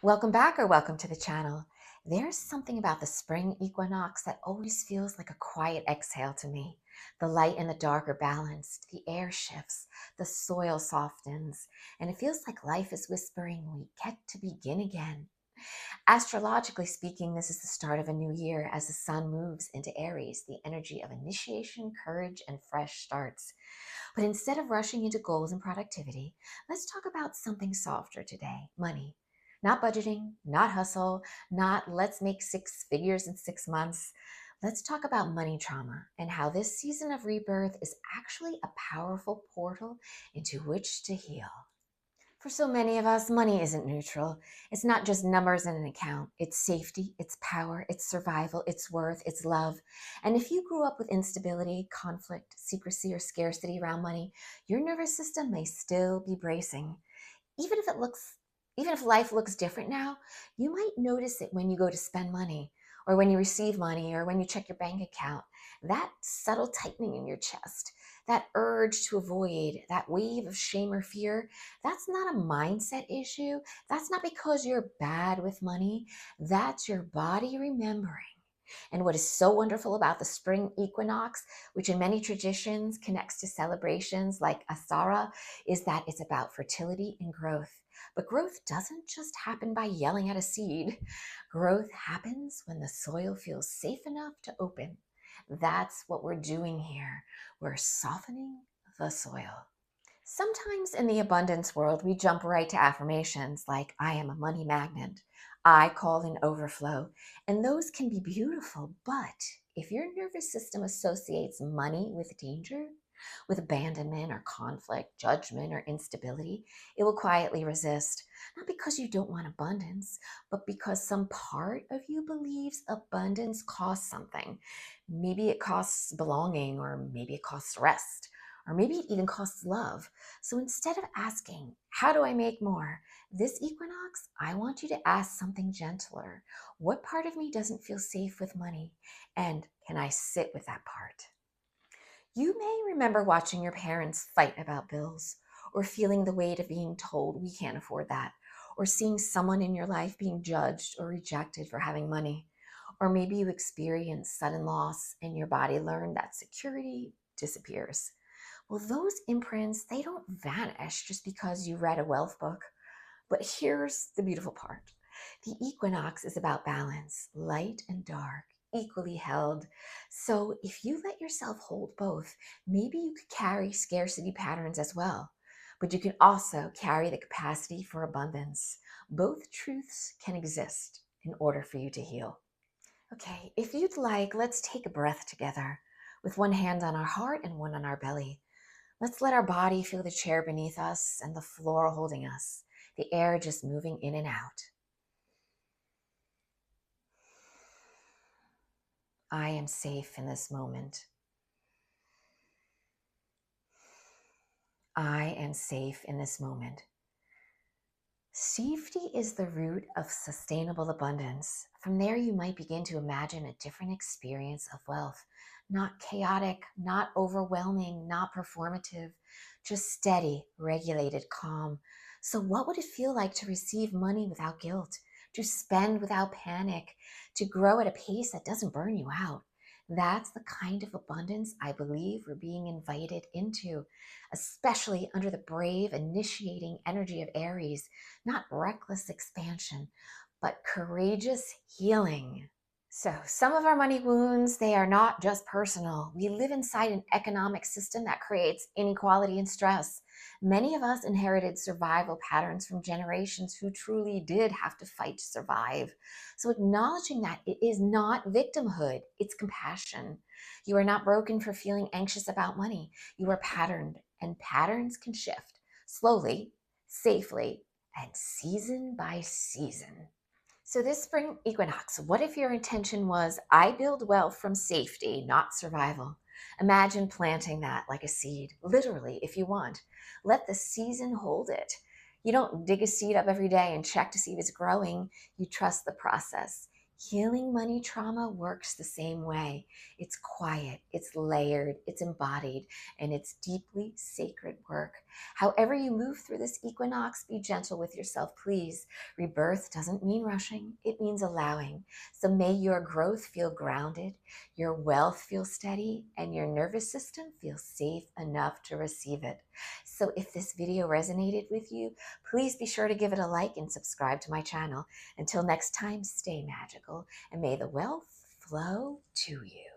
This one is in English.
Welcome back or welcome to the channel. There's something about the spring equinox that always feels like a quiet exhale to me. The light and the dark are balanced, the air shifts, the soil softens, and it feels like life is whispering, we get to begin again. Astrologically speaking, this is the start of a new year as the sun moves into Aries, the energy of initiation, courage, and fresh starts. But instead of rushing into goals and productivity, let's talk about something softer today, money. Not budgeting, not hustle, not let's make six figures in 6 months. Let's talk about money trauma and how this season of rebirth is actually a powerful portal into which to heal. For so many of us, money isn't neutral. It's not just numbers in an account. It's safety, it's power, it's survival, it's worth, it's love. And if you grew up with instability, conflict, secrecy, or scarcity around money, your nervous system may still be bracing. Even if it looks, Even if life looks different now, you might notice it when you go to spend money, or when you receive money, or when you check your bank account. That subtle tightening in your chest, that urge to avoid, that wave of shame or fear, that's not a mindset issue. That's not because you're bad with money. That's your body remembering. And what is so wonderful about the spring equinox, which in many traditions connects to celebrations like Ostara, is that it's about fertility and growth. But growth doesn't just happen by yelling at a seed. Growth happens when the soil feels safe enough to open. That's what we're doing here. We're softening the soil. Sometimes in the abundance world, we jump right to affirmations like, I am a money magnet, I call in overflow, and those can be beautiful. But if your nervous system associates money with danger, with abandonment or conflict, judgment or instability, it will quietly resist. Not because you don't want abundance, but because some part of you believes abundance costs something. Maybe it costs belonging, or maybe it costs rest, or maybe it even costs love. So instead of asking, how do I make more? This equinox, I want you to ask something gentler. What part of me doesn't feel safe with money? And can I sit with that part? You may remember watching your parents fight about bills, or feeling the weight of being told we can't afford that, or seeing someone in your life being judged or rejected for having money. Or maybe you experienced sudden loss and your body learned that security disappears. Well, those imprints, they don't vanish just because you read a wealth book. But here's the beautiful part. The equinox is about balance, light and dark, equally held. So if you let yourself hold both, maybe you could carry scarcity patterns as well. But you can also carry the capacity for abundance. Both truths can exist in order for you to heal. Okay, if you'd like, let's take a breath together with one hand on our heart and one on our belly. Let's let our body feel the chair beneath us and the floor holding us, the air just moving in and out. I am safe in this moment. I am safe in this moment. Safety is the root of sustainable abundance. From there, you might begin to imagine a different experience of wealth. Not chaotic, not overwhelming, not performative, just steady, regulated, calm. So what would it feel like to receive money without guilt, to spend without panic, to grow at a pace that doesn't burn you out? That's the kind of abundance I believe we're being invited into, especially under the brave, initiating energy of Aries. Not reckless expansion, but courageous healing. So some of our money wounds, they are not just personal. We live inside an economic system that creates inequality and stress. Many of us inherited survival patterns from generations who truly did have to fight to survive. So acknowledging that it is not victimhood, it's compassion. You are not broken for feeling anxious about money. You are patterned, and patterns can shift slowly, safely, and season by season. So this spring equinox, what if your intention was, I build wealth from safety, not survival? Imagine planting that like a seed, literally, if you want. Let the season hold it. You don't dig a seed up every day and check to see if it's growing. You trust the process. Healing money trauma works the same way. It's quiet, it's layered, it's embodied, and it's deeply sacred work. However you move through this equinox, be gentle with yourself, please. Rebirth doesn't mean rushing, it means allowing. So may your growth feel grounded, your wealth feel steady, and your nervous system feel safe enough to receive it. So if this video resonated with you, please be sure to give it a like and subscribe to my channel. Until next time, stay magical and may the wealth flow to you.